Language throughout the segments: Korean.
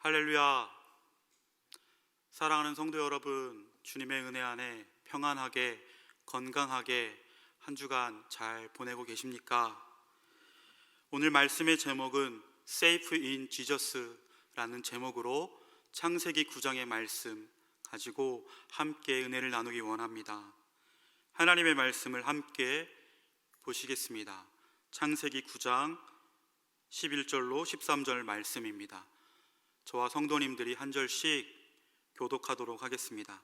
할렐루야. 사랑하는 성도 여러분, 주님의 은혜 안에 평안하게 건강하게 한 주간 잘 보내고 계십니까? 오늘 말씀의 제목은 Safe in Jesus라는 제목으로 창세기 9장의 말씀 가지고 함께 은혜를 나누기 원합니다. 하나님의 말씀을 함께 보시겠습니다. 창세기 9장 11절로 13절 말씀입니다. 저와 성도님들이 한 절씩 교독하도록 하겠습니다.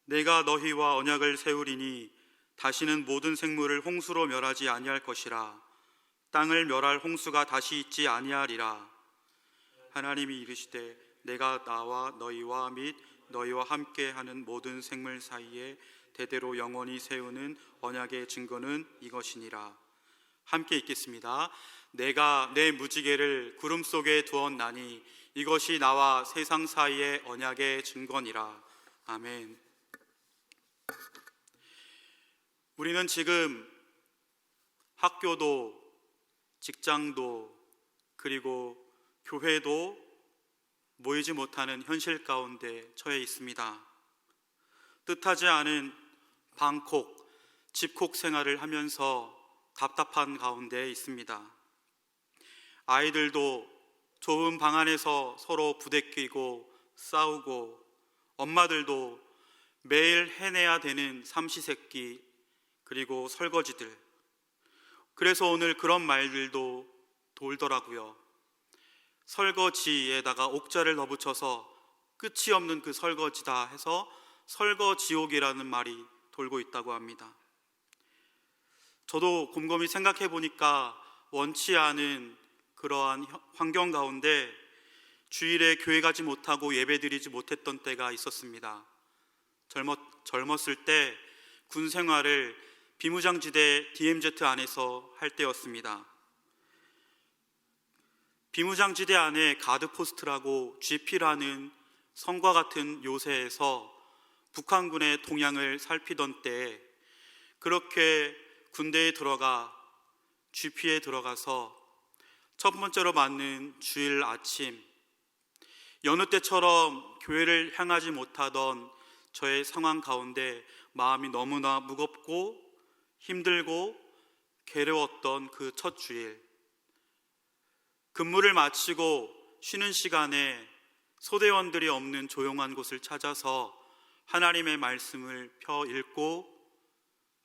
내가 너희와 언약을 세우리니 다시는 모든 생물을 홍수로 멸하지 아니할 것이라. 땅을 멸할 홍수가 다시 있지 아니하리라. 하나님이 이르시되 내가 나와 너희와 및 너희와 함께하는 모든 생물 사이에 대대로 영원히 세우는 언약의 증거는 이것이니라. 함께 읽겠습니다. 내가 내 무지개를 구름 속에 두었나니 이것이 나와 세상 사이의 언약의 증거니라. 아멘. 우리는 지금 학교도 직장도 그리고 교회도 모이지 못하는 현실 가운데 처해 있습니다. 뜻하지 않은 방콕, 집콕 생활을 하면서 답답한 가운데 있습니다. 아이들도 좁은 방 안에서 서로 부대끼고 싸우고, 엄마들도 매일 해내야 되는 삼시세끼 그리고 설거지들. 그래서 오늘 그런 말들도 돌더라고요. 설거지에다가 옥자를 넣어붙여서 끝이 없는 그 설거지다 해서 설거지옥이라는 말이 돌고 있다고 합니다. 저도 곰곰이 생각해 보니까 원치 않은 그러한 환경 가운데 주일에 교회 가지 못하고 예배드리지 못했던 때가 있었습니다. 젊었을 때 군 생활을 비무장지대 DMZ 안에서 할 때였습니다. 비무장지대 안에 가드포스트라고 GP라는 성과 같은 요새에서 북한군의 동향을 살피던 때에 그렇게 군대에 들어가 GP에 들어가서 첫 번째로 맞는 주일 아침, 여느 때처럼 교회를 향하지 못하던 저의 상황 가운데 마음이 너무나 무겁고 힘들고 괴로웠던 그 첫 주일, 근무를 마치고 쉬는 시간에 소대원들이 없는 조용한 곳을 찾아서 하나님의 말씀을 펴 읽고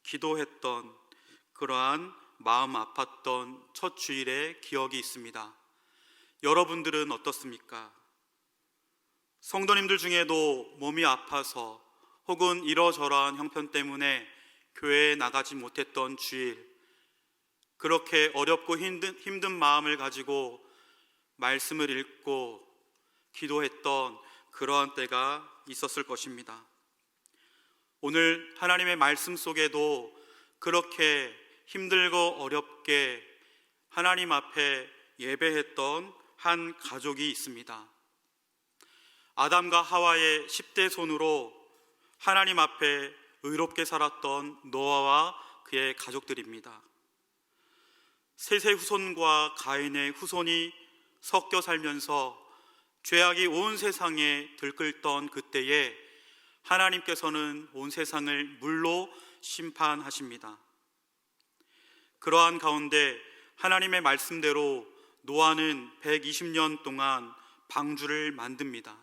기도했던 그러한 마음 아팠던 첫 주일의 기억이 있습니다. 여러분들은 어떻습니까? 성도님들 중에도 몸이 아파서 혹은 이러저러한 형편 때문에 교회에 나가지 못했던 주일, 그렇게 어렵고 힘든 마음을 가지고 말씀을 읽고 기도했던 그러한 때가 있었을 것입니다. 오늘 하나님의 말씀 속에도 그렇게 힘들고 어렵게 하나님 앞에 예배했던 한 가족이 있습니다. 아담과 하와의 10대 손으로 하나님 앞에 의롭게 살았던 노아와 그의 가족들입니다. 셋의 후손과 가인의 후손이 섞여 살면서 죄악이 온 세상에 들끓던 그때에 하나님께서는 온 세상을 물로 심판하십니다. 그러한 가운데 하나님의 말씀대로 노아는 120년 동안 방주를 만듭니다.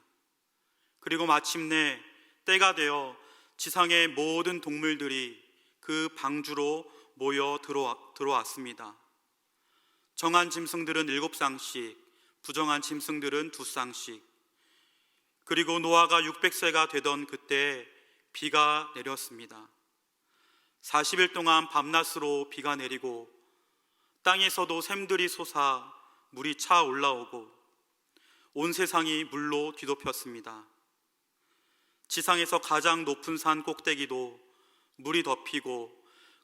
그리고 마침내 때가 되어 지상의 모든 동물들이 그 방주로 모여 들어왔습니다. 정한 짐승들은 7쌍씩, 부정한 짐승들은 2쌍씩. 그리고 노아가 600세가 되던 그때 비가 내렸습니다. 40일 동안 밤낮으로 비가 내리고 땅에서도 샘들이 솟아 물이 차 올라오고 온 세상이 물로 뒤덮였습니다. 지상에서 가장 높은 산 꼭대기도 물이 덮이고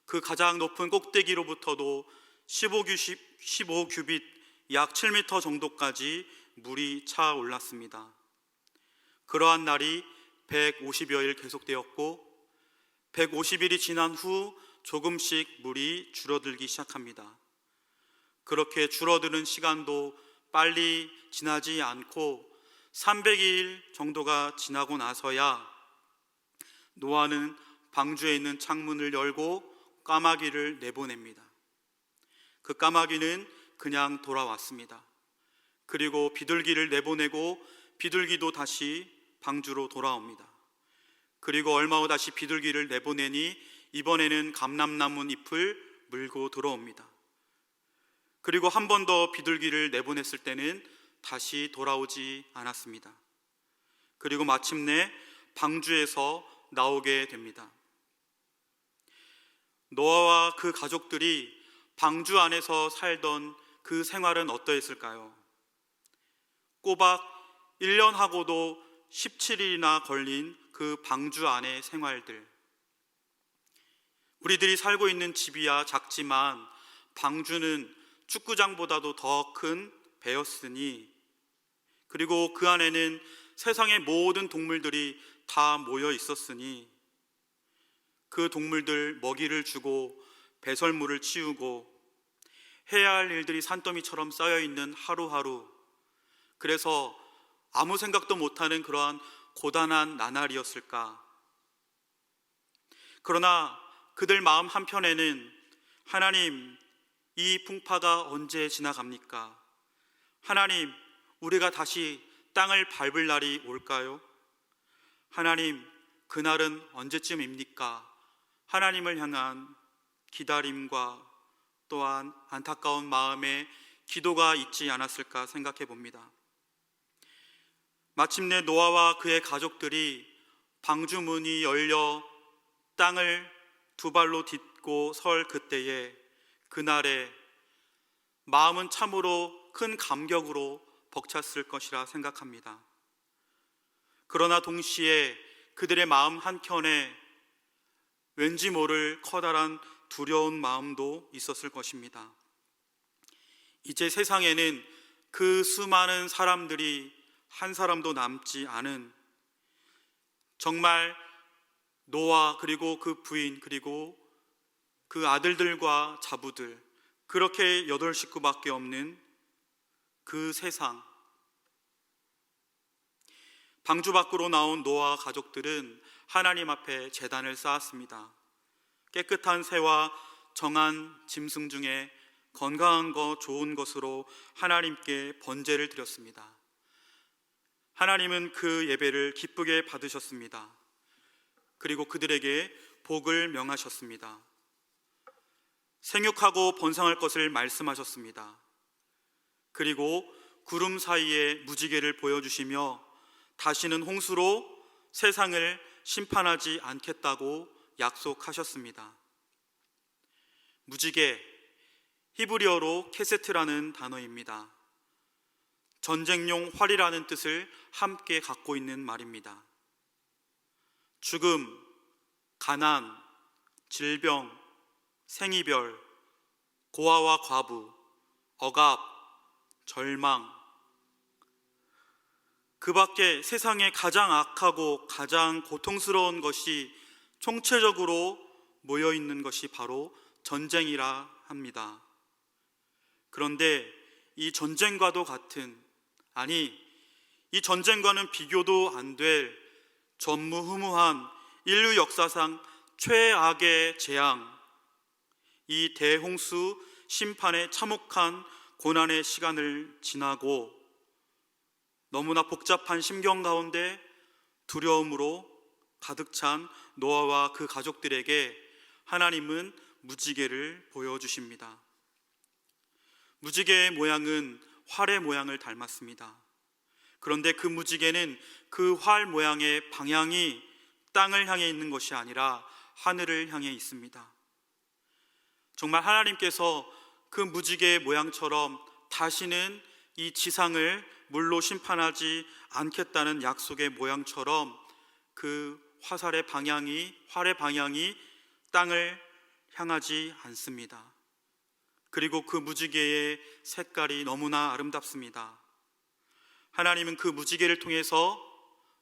그 가장 높은 꼭대기로부터도 15규빗 약 7m 정도까지 물이 차 올랐습니다. 그러한 날이 150여일 계속되었고 150일이 지난 후 조금씩 물이 줄어들기 시작합니다. 그렇게 줄어드는 시간도 빨리 지나지 않고 300일 정도가 지나고 나서야 노아는 방주에 있는 창문을 열고 까마귀를 내보냅니다. 그 까마귀는 그냥 돌아왔습니다. 그리고 비둘기를 내보내고 비둘기도 다시 방주로 돌아옵니다. 그리고 얼마 후 다시 비둘기를 내보내니 이번에는 감람나무 잎을 물고 들어옵니다. 그리고 한 번 더 비둘기를 내보냈을 때는 다시 돌아오지 않았습니다. 그리고 마침내 방주에서 나오게 됩니다. 노아와 그 가족들이 방주 안에서 살던 그 생활은 어떠했을까요? 꼬박 1년하고도 17일이나 걸린 그 방주 안의 생활들. 우리들이 살고 있는 집이야 작지만 방주는 축구장보다도 더 큰 배였으니, 그리고 그 안에는 세상의 모든 동물들이 다 모여 있었으니 그 동물들 먹이를 주고 배설물을 치우고 해야 할 일들이 산더미처럼 쌓여있는 하루하루, 그래서 아무 생각도 못하는 그러한 고단한 나날이었을까. 그러나 그들 마음 한편에는 하나님, 이 풍파가 언제 지나갑니까? 하나님, 우리가 다시 땅을 밟을 날이 올까요? 하나님, 그날은 언제쯤입니까? 하나님을 향한 기다림과 또한 안타까운 마음에 기도가 있지 않았을까 생각해 봅니다. 마침내 노아와 그의 가족들이 방주 문이 열려 땅을 두 발로 딛고 설 그때에, 그날에 마음은 참으로 큰 감격으로 벅찼을 것이라 생각합니다. 그러나 동시에 그들의 마음 한켠에 왠지 모를 커다란 두려운 마음도 있었을 것입니다. 이제 세상에는 그 수많은 사람들이 한 사람도 남지 않은, 정말 노아 그리고 그 부인 그리고 그 아들들과 자부들, 그렇게 8 식구밖에 없는 그 세상. 방주 밖으로 나온 노아 가족들은 하나님 앞에 제단을 쌓았습니다. 깨끗한 새와 정한 짐승 중에 건강한 것, 좋은 것으로 하나님께 번제를 드렸습니다. 하나님은 그 예배를 기쁘게 받으셨습니다. 그리고 그들에게 복을 명하셨습니다. 생육하고 번성할 것을 말씀하셨습니다. 그리고 구름 사이에 무지개를 보여주시며 다시는 홍수로 세상을 심판하지 않겠다고 약속하셨습니다. 무지개, 히브리어로 케세트라는 단어입니다. 전쟁용 활이라는 뜻을 함께 갖고 있는 말입니다. 죽음, 가난, 질병, 생이별, 고아와 과부, 억압, 절망, 그 밖에 세상에 가장 악하고 가장 고통스러운 것이 총체적으로 모여있는 것이 바로 전쟁이라 합니다. 그런데 이 전쟁과도 같은, 아니, 이 전쟁과는 비교도 안 될 전무후무한 인류 역사상 최악의 재앙, 이 대홍수 심판의 참혹한 고난의 시간을 지나고 너무나 복잡한 심경 가운데 두려움으로 가득 찬 노아와 그 가족들에게 하나님은 무지개를 보여주십니다. 무지개의 모양은 활의 모양을 닮았습니다. 그런데 그 무지개는 그 활 모양의 방향이 땅을 향해 있는 것이 아니라 하늘을 향해 있습니다. 정말 하나님께서 그 무지개의 모양처럼 다시는 이 지상을 물로 심판하지 않겠다는 약속의 모양처럼 그 활의 방향이 땅을 향하지 않습니다. 그리고 그 무지개의 색깔이 너무나 아름답습니다. 하나님은 그 무지개를 통해서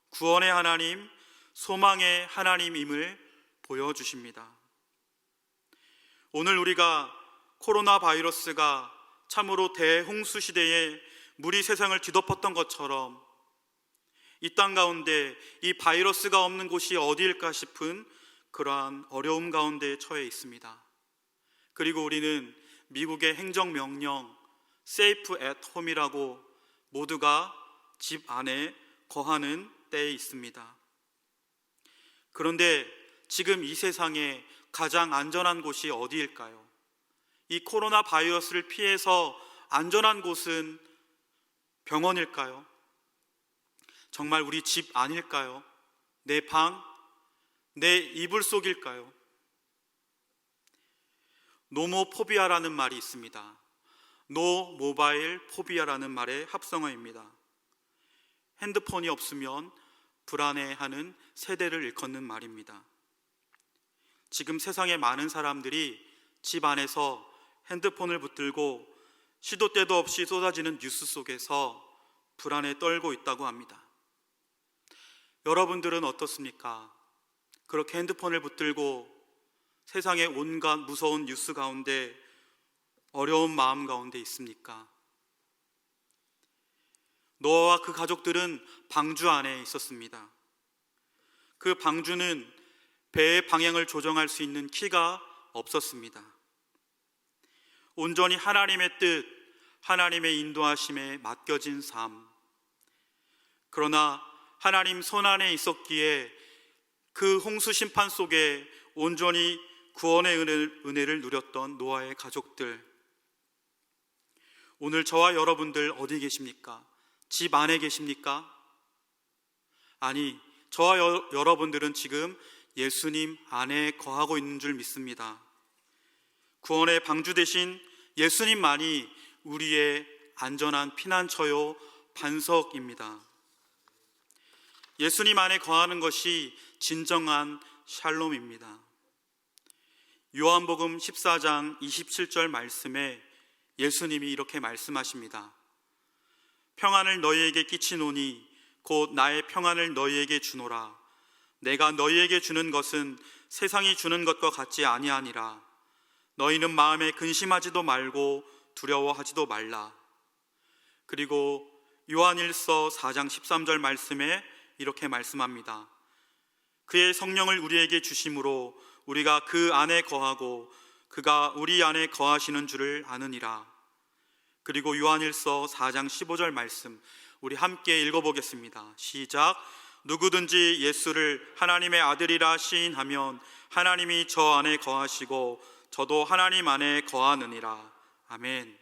구원의 하나님, 소망의 하나님임을 보여주십니다. 오늘 우리가 코로나 바이러스가 참으로 대홍수 시대에 물이 세상을 뒤덮었던 것처럼 이 땅 가운데 이 바이러스가 없는 곳이 어디일까 싶은 그러한 어려움 가운데 처해 있습니다. 그리고 우리는 미국의 행정명령 Safe at Home이라고 모두가 집 안에 거하는 때에 있습니다. 그런데 지금 이 세상에 가장 안전한 곳이 어디일까요? 이 코로나 바이러스를 피해서 안전한 곳은 병원일까요? 정말 우리 집 안일까요? 내 방, 내 이불 속일까요? 노모포비아라는 말이 있습니다. 노 모바일 포비아라는 말의 합성어입니다. 핸드폰이 없으면 불안해하는 세대를 일컫는 말입니다. 지금 세상에 많은 사람들이 집 안에서 핸드폰을 붙들고 시도 때도 없이 쏟아지는 뉴스 속에서 불안에 떨고 있다고 합니다. 여러분들은 어떻습니까? 그렇게 핸드폰을 붙들고 세상의 온갖 무서운 뉴스 가운데 어려운 마음 가운데 있습니까? 노아와 그 가족들은 방주 안에 있었습니다. 그 방주는 배의 방향을 조정할 수 있는 키가 없었습니다. 온전히 하나님의 뜻, 하나님의 인도하심에 맡겨진 삶. 그러나 하나님 손안에 있었기에 그 홍수 심판 속에 온전히 구원의 은혜를 누렸던 노아의 가족들. 오늘 저와 여러분들 어디 계십니까? 집 안에 계십니까? 아니, 저와 여러분들은 지금 예수님 안에 거하고 있는 줄 믿습니다. 구원의 방주 대신 예수님만이 우리의 안전한 피난처요 반석입니다. 예수님 안에 거하는 것이 진정한 샬롬입니다. 요한복음 14장 27절 말씀에 예수님이 이렇게 말씀하십니다. 평안을 너희에게 끼치노니 곧 나의 평안을 너희에게 주노라. 내가 너희에게 주는 것은 세상이 주는 것과 같지 아니하니라. 너희는 마음에 근심하지도 말고 두려워하지도 말라. 그리고 요한일서 4장 13절 말씀에 이렇게 말씀합니다. 그의 성령을 우리에게 주심으로 우리가 그 안에 거하고 그가 우리 안에 거하시는 줄을 아느니라. 그리고 요한일서 4장 15절 말씀 우리 함께 읽어보겠습니다. 시작. 누구든지 예수를 하나님의 아들이라 시인하면 하나님이 저 안에 거하시고 저도 하나님 안에 거하느니라. 아멘.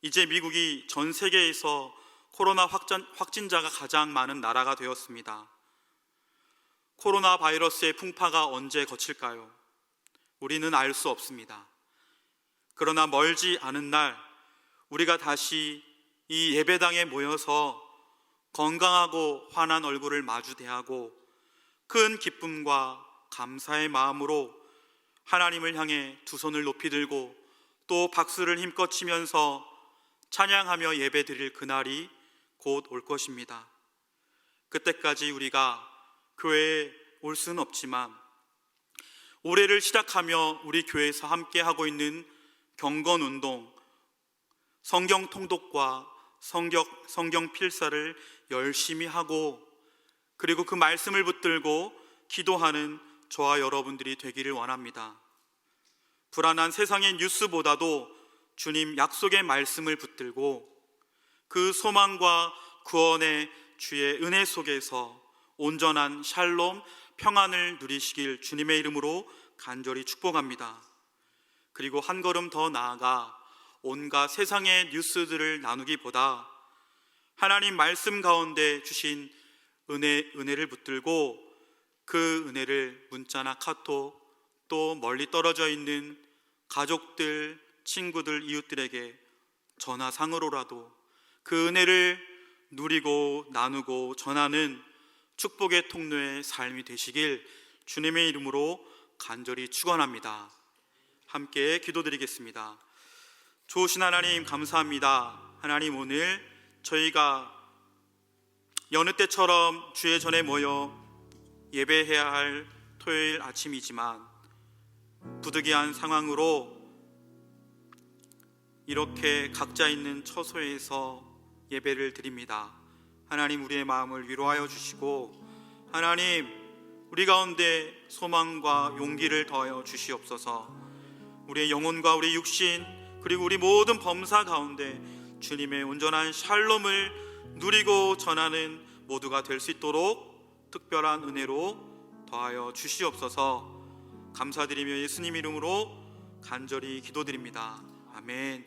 이제 미국이 전 세계에서 코로나 확진자가 가장 많은 나라가 되었습니다. 코로나 바이러스의 풍파가 언제 거칠까요? 우리는 알 수 없습니다. 그러나 멀지 않은 날 우리가 다시 이 예배당에 모여서 건강하고 환한 얼굴을 마주 대하고 큰 기쁨과 감사의 마음으로 하나님을 향해 두 손을 높이 들고 또 박수를 힘껏 치면서 찬양하며 예배드릴 그날이 곧 올 것입니다. 그때까지 우리가 교회에 올 수는 없지만 올해를 시작하며 우리 교회에서 함께 하고 있는 경건운동, 성경 통독과 성경 필사를 열심히 하고 그리고 그 말씀을 붙들고 기도하는 저와 여러분들이 되기를 원합니다. 불안한 세상의 뉴스보다도 주님 약속의 말씀을 붙들고 그 소망과 구원의 주의 은혜 속에서 온전한 샬롬, 평안을 누리시길 주님의 이름으로 간절히 축복합니다. 그리고 한 걸음 더 나아가 온갖 세상의 뉴스들을 나누기보다 하나님 말씀 가운데 주신 은혜를 붙들고 그 은혜를 문자나 카톡 또 멀리 떨어져 있는 가족들, 친구들, 이웃들에게 전화상으로라도 그 은혜를 누리고 나누고 전하는 축복의 통로의 삶이 되시길 주님의 이름으로 간절히 축원합니다. 함께 기도드리겠습니다. 좋으신 하나님 감사합니다. 하나님, 오늘 저희가 여느 때처럼 주의 전에 모여 예배해야 할 토요일 아침이지만 부득이한 상황으로 이렇게 각자 있는 처소에서 예배를 드립니다. 하나님, 우리의 마음을 위로하여 주시고, 하나님, 우리 가운데 소망과 용기를 더하여 주시옵소서. 우리의 영혼과 우리 육신 그리고 우리 모든 범사 가운데 주님의 온전한 샬롬을 누리고 전하는 모두가 될 수 있도록 특별한 은혜로 더하여 주시옵소서. 감사드리며 예수님 이름으로 간절히 기도드립니다. 아멘.